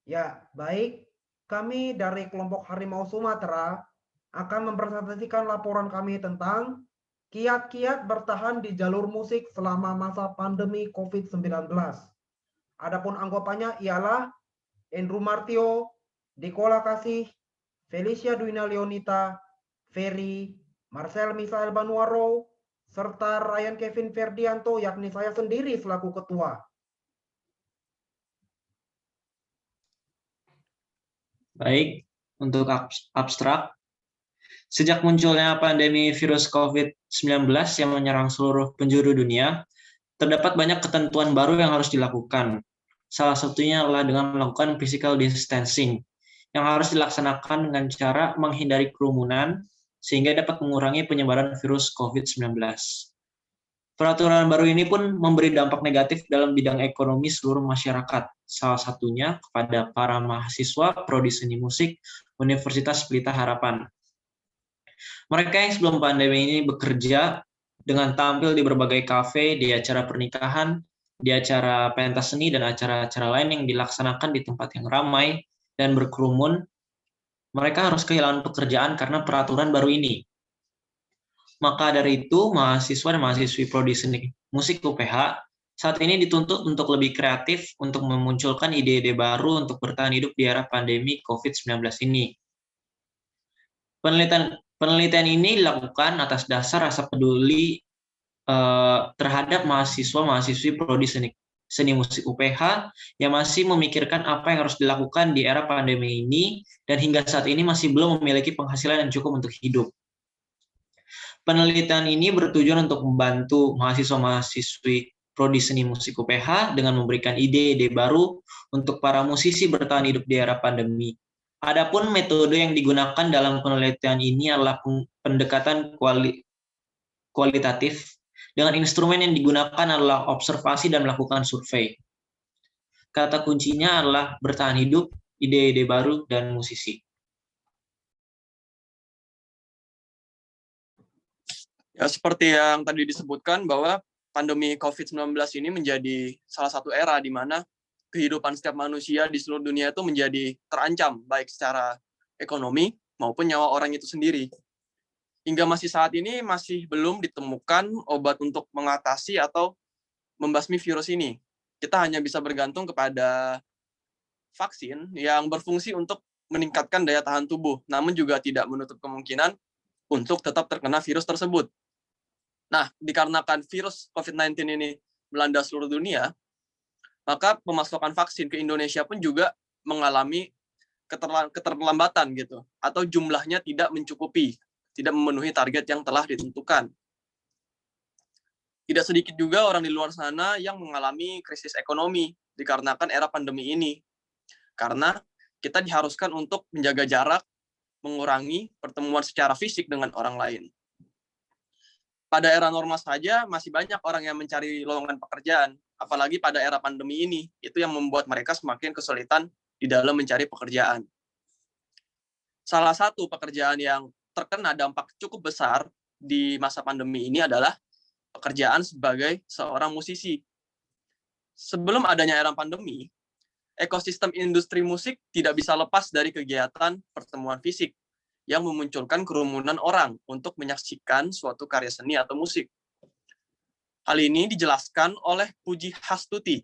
Ya, baik. Kami dari kelompok Harimau Sumatera akan mempresentasikan laporan kami tentang kiat-kiat bertahan di jalur musik selama masa pandemi COVID-19. Adapun anggotanya ialah Andrew Martio, Dekola Kasih, Felicia Duina Leonita, Ferry, Marcel Misael Banuaro, serta Ryan Kevin Ferdianto yakni saya sendiri selaku ketua. Baik, untuk abstrak, sejak munculnya pandemi virus COVID-19 yang menyerang seluruh penjuru dunia, terdapat banyak ketentuan baru yang harus dilakukan. Salah satunya adalah dengan melakukan physical distancing, yang harus dilaksanakan dengan cara menghindari kerumunan, sehingga dapat mengurangi penyebaran virus COVID-19. Peraturan baru ini pun memberi dampak negatif dalam bidang ekonomi seluruh masyarakat, salah satunya kepada para mahasiswa prodi seni musik Universitas Pelita Harapan. Mereka yang sebelum pandemi ini bekerja dengan tampil di berbagai kafe, di acara pernikahan, di acara pentas seni, dan acara-acara lain yang dilaksanakan di tempat yang ramai dan berkerumun, mereka harus kehilangan pekerjaan karena peraturan baru ini. Maka dari itu, mahasiswa dan mahasiswi prodi seni musik UPH saat ini dituntut untuk lebih kreatif untuk memunculkan ide-ide baru untuk bertahan hidup di era pandemi COVID-19 ini. Penelitian ini dilakukan atas dasar rasa peduli terhadap mahasiswa-mahasiswi prodi seni musik UPH yang masih memikirkan apa yang harus dilakukan di era pandemi ini dan hingga saat ini masih belum memiliki penghasilan yang cukup untuk hidup. Penelitian ini bertujuan untuk membantu mahasiswa-mahasiswi prodi seni musik UPH dengan memberikan ide-ide baru untuk para musisi bertahan hidup di era pandemi. Adapun metode yang digunakan dalam penelitian ini adalah pendekatan kualitatif, dengan instrumen yang digunakan adalah observasi dan melakukan survei. Kata kuncinya adalah bertahan hidup, ide-ide baru, dan musisi. Ya, seperti yang tadi disebutkan bahwa pandemi COVID-19 ini menjadi salah satu era di mana kehidupan setiap manusia di seluruh dunia itu menjadi terancam, baik secara ekonomi maupun nyawa orang itu sendiri. Hingga masih saat ini masih belum ditemukan obat untuk mengatasi atau membasmi virus ini. Kita hanya bisa bergantung kepada vaksin yang berfungsi untuk meningkatkan daya tahan tubuh, namun juga tidak menutup kemungkinan untuk tetap terkena virus tersebut. Nah, dikarenakan virus COVID-19 ini melanda seluruh dunia, maka pemasokan vaksin ke Indonesia pun juga mengalami keterlambatan gitu, atau jumlahnya tidak mencukupi, tidak memenuhi target yang telah ditentukan. Tidak sedikit juga orang di luar sana yang mengalami krisis ekonomi dikarenakan era pandemi ini. Karena kita diharuskan untuk menjaga jarak, mengurangi pertemuan secara fisik dengan orang lain. Pada era normal saja masih banyak orang yang mencari lowongan pekerjaan, apalagi pada era pandemi ini, itu yang membuat mereka semakin kesulitan di dalam mencari pekerjaan. Salah satu pekerjaan yang terkena dampak cukup besar di masa pandemi ini adalah pekerjaan sebagai seorang musisi. Sebelum adanya era pandemi, ekosistem industri musik tidak bisa lepas dari kegiatan pertemuan fisik yang memunculkan kerumunan orang untuk menyaksikan suatu karya seni atau musik. Hal ini dijelaskan oleh Puji Hastuti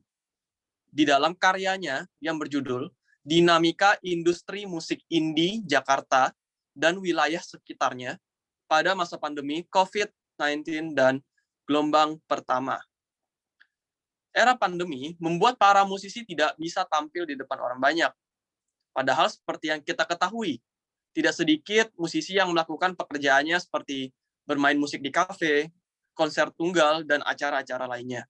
di dalam karyanya yang berjudul Dinamika Industri Musik Indie Jakarta dan Wilayah Sekitarnya pada masa pandemi COVID-19 dan gelombang pertama. Era pandemi membuat para musisi tidak bisa tampil di depan orang banyak. Padahal seperti yang kita ketahui, tidak sedikit musisi yang melakukan pekerjaannya seperti bermain musik di kafe, konser tunggal, dan acara-acara lainnya.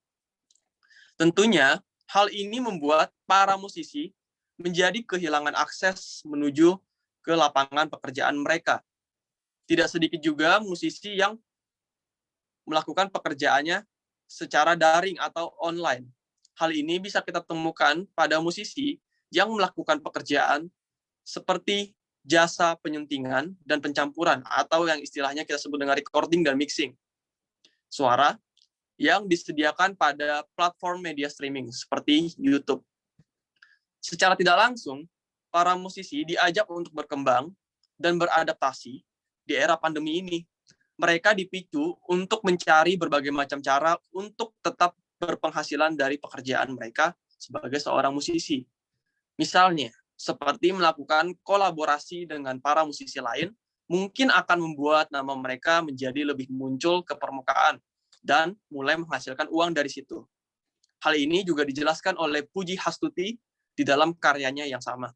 Tentunya, hal ini membuat para musisi menjadi kehilangan akses menuju ke lapangan pekerjaan mereka. Tidak sedikit juga musisi yang melakukan pekerjaannya secara daring atau online. Hal ini bisa kita temukan pada musisi yang melakukan pekerjaan seperti jasa penyuntingan dan pencampuran, atau yang istilahnya kita sebut dengan recording dan mixing suara yang disediakan pada platform media streaming seperti YouTube. Secara tidak langsung, para musisi diajak untuk berkembang dan beradaptasi di era pandemi ini. Mereka dipicu untuk mencari berbagai macam cara untuk tetap berpenghasilan dari pekerjaan mereka sebagai seorang musisi. Misalnya, seperti melakukan kolaborasi dengan para musisi lain, mungkin akan membuat nama mereka menjadi lebih muncul ke permukaan dan mulai menghasilkan uang dari situ. Hal ini juga dijelaskan oleh Puji Hastuti di dalam karyanya yang sama.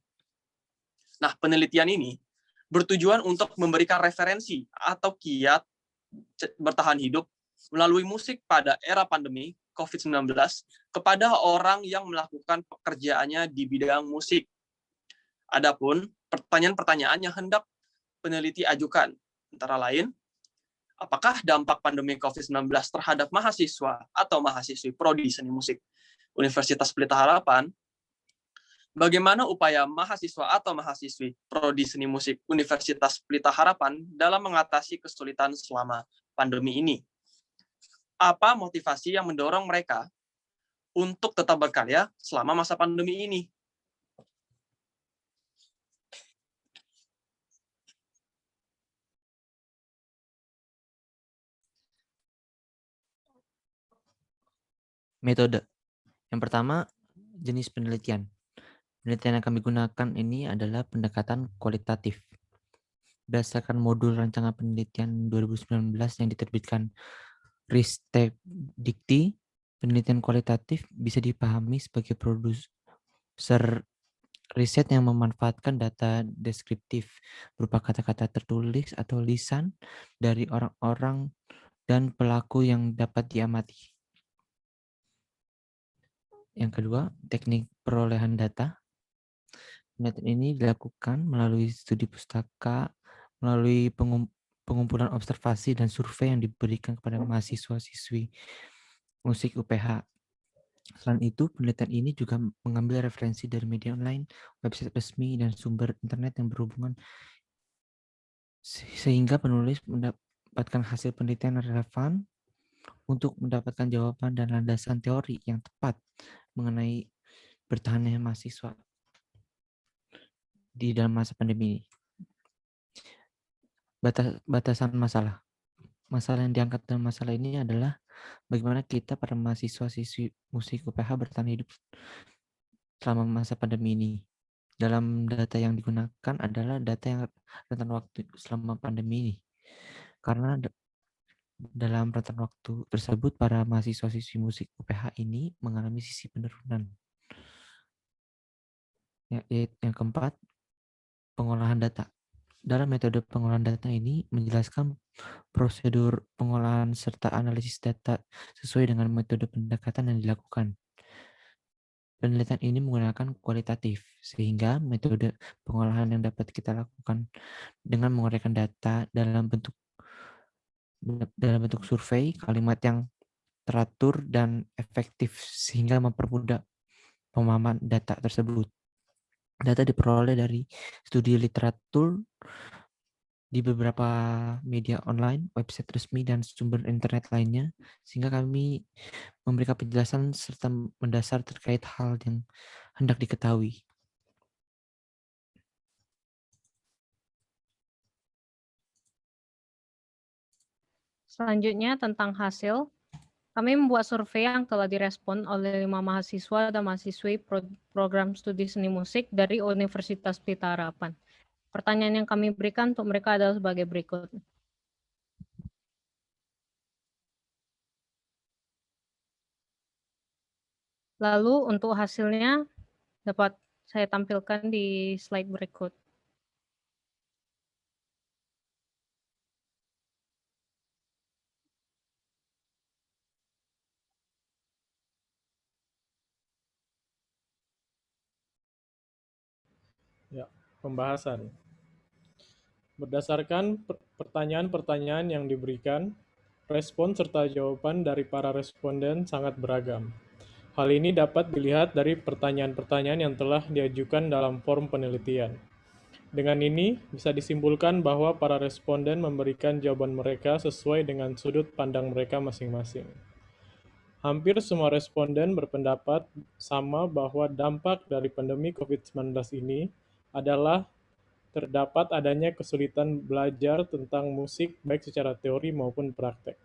Nah, penelitian ini bertujuan untuk memberikan referensi atau kiat bertahan hidup melalui musik pada era pandemi COVID-19 kepada orang yang melakukan pekerjaannya di bidang musik. Adapun pertanyaan-pertanyaan yang hendak peneliti ajukan, antara lain, apakah dampak pandemi COVID-19 terhadap mahasiswa atau mahasiswi prodi seni musik Universitas Pelita Harapan? Bagaimana upaya mahasiswa atau mahasiswi prodi seni musik Universitas Pelita Harapan dalam mengatasi kesulitan selama pandemi ini? Apa motivasi yang mendorong mereka untuk tetap berkarya selama masa pandemi ini? Metode. Yang pertama, jenis penelitian. Penelitian yang kami gunakan ini adalah pendekatan kualitatif. Berdasarkan modul rancangan penelitian 2019 yang diterbitkan Ristek Dikti, penelitian kualitatif bisa dipahami sebagai produser riset yang memanfaatkan data deskriptif berupa kata-kata tertulis atau lisan dari orang-orang dan pelaku yang dapat diamati. Yang kedua, teknik perolehan data. Penelitian ini dilakukan melalui studi pustaka, melalui pengumpulan observasi dan survei yang diberikan kepada mahasiswa-siswi musik UPH. Selain itu, penelitian ini juga mengambil referensi dari media online, website resmi, dan sumber internet yang berhubungan sehingga penulis mendapatkan hasil penelitian yang relevan untuk mendapatkan jawaban dan landasan teori yang tepat mengenai bertahannya mahasiswa di dalam masa pandemi ini. Batasan masalah. Masalah yang diangkat dalam masalah ini adalah bagaimana kita para mahasiswa-siswi musik UPH bertahan hidup selama masa pandemi ini. Dalam data yang digunakan adalah data yang rentan waktu selama pandemi ini. Karena dalam rentan waktu tersebut para mahasiswa-siswi musik UPH ini mengalami sisi penurunan. Yang keempat, pengolahan data. Dalam metode pengolahan data ini menjelaskan prosedur pengolahan serta analisis data sesuai dengan metode pendekatan yang dilakukan. Penelitian ini menggunakan kualitatif, sehingga metode pengolahan yang dapat kita lakukan dengan menguraikan data dalam bentuk survei, kalimat yang teratur dan efektif sehingga mempermudah pemahaman data tersebut. Data diperoleh dari studi literatur di beberapa media online, website resmi, dan sumber internet lainnya, sehingga kami memberikan penjelasan serta mendasar terkait hal yang hendak diketahui. Selanjutnya tentang hasil, kami membuat survei yang telah direspon oleh 5 mahasiswa dan mahasiswi program studi seni musik dari Universitas Pelita Harapan. Pertanyaan yang kami berikan untuk mereka adalah sebagai berikut. Lalu untuk hasilnya dapat saya tampilkan di slide berikut. Ya, pembahasan. Berdasarkan pertanyaan-pertanyaan yang diberikan, respon serta jawaban dari para responden sangat beragam. Hal ini dapat dilihat dari pertanyaan-pertanyaan yang telah diajukan dalam form penelitian. Dengan ini, bisa disimpulkan bahwa para responden memberikan jawaban mereka sesuai dengan sudut pandang mereka masing-masing. Hampir semua responden berpendapat sama bahwa dampak dari pandemi COVID-19 ini adalah terdapat adanya kesulitan belajar tentang musik baik secara teori maupun praktek.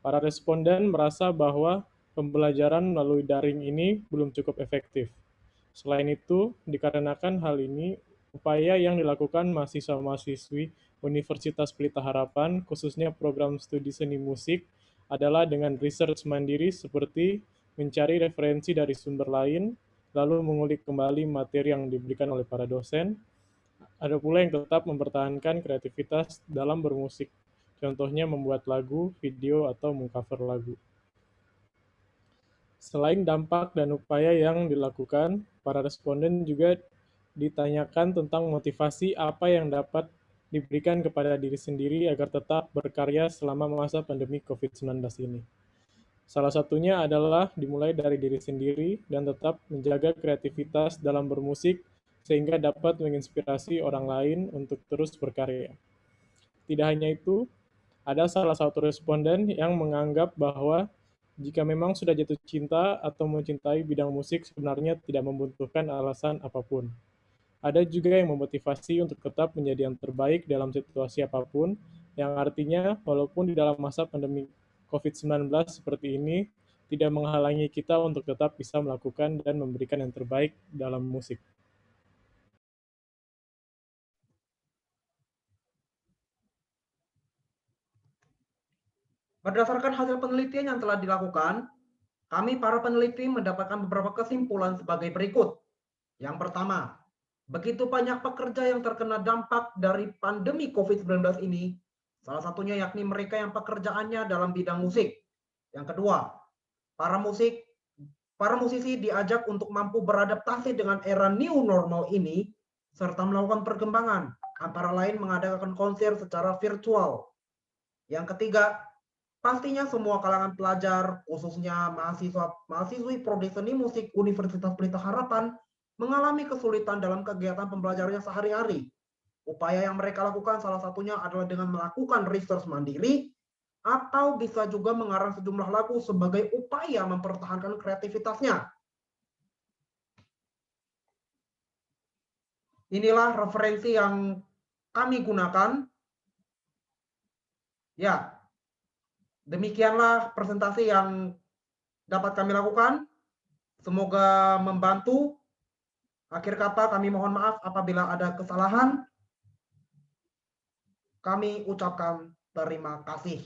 Para responden merasa bahwa pembelajaran melalui daring ini belum cukup efektif. Selain itu, dikarenakan hal ini, upaya yang dilakukan mahasiswa-mahasiswi Universitas Pelita Harapan, khususnya program studi seni musik, adalah dengan research mandiri seperti mencari referensi dari sumber lain, lalu mengulik kembali materi yang diberikan oleh para dosen. Ada pula yang tetap mempertahankan kreativitas dalam bermusik, contohnya membuat lagu, video, atau mengcover lagu. Selain dampak dan upaya yang dilakukan, para responden juga ditanyakan tentang motivasi apa yang dapat diberikan kepada diri sendiri agar tetap berkarya selama masa pandemi COVID-19 ini. Salah satunya adalah dimulai dari diri sendiri dan tetap menjaga kreativitas dalam bermusik sehingga dapat menginspirasi orang lain untuk terus berkarya. Tidak hanya itu, ada salah satu responden yang menganggap bahwa jika memang sudah jatuh cinta atau mencintai bidang musik sebenarnya tidak membutuhkan alasan apapun. Ada juga yang memotivasi untuk tetap menjadi yang terbaik dalam situasi apapun, yang artinya walaupun di dalam masa pandemi COVID-19 seperti ini, tidak menghalangi kita untuk tetap bisa melakukan dan memberikan yang terbaik dalam musik. Berdasarkan hasil penelitian yang telah dilakukan, kami para peneliti mendapatkan beberapa kesimpulan sebagai berikut. Yang pertama, begitu banyak pekerja yang terkena dampak dari pandemi COVID-19 ini, salah satunya yakni mereka yang pekerjaannya dalam bidang musik. Yang kedua, para musisi diajak untuk mampu beradaptasi dengan era new normal ini, serta melakukan perkembangan, antara lain mengadakan konser secara virtual. Yang ketiga, pastinya semua kalangan pelajar, khususnya mahasiswi prodi seni musik Universitas Pelita Harapan, mengalami kesulitan dalam kegiatan pembelajarannya sehari-hari. Upaya yang mereka lakukan salah satunya adalah dengan melakukan research mandiri, atau bisa juga mengarang sejumlah lagu sebagai upaya mempertahankan kreativitasnya. Inilah referensi yang kami gunakan. Ya, demikianlah presentasi yang dapat kami lakukan. Semoga membantu. Akhir kata kami mohon maaf apabila ada kesalahan. Kami ucapkan terima kasih.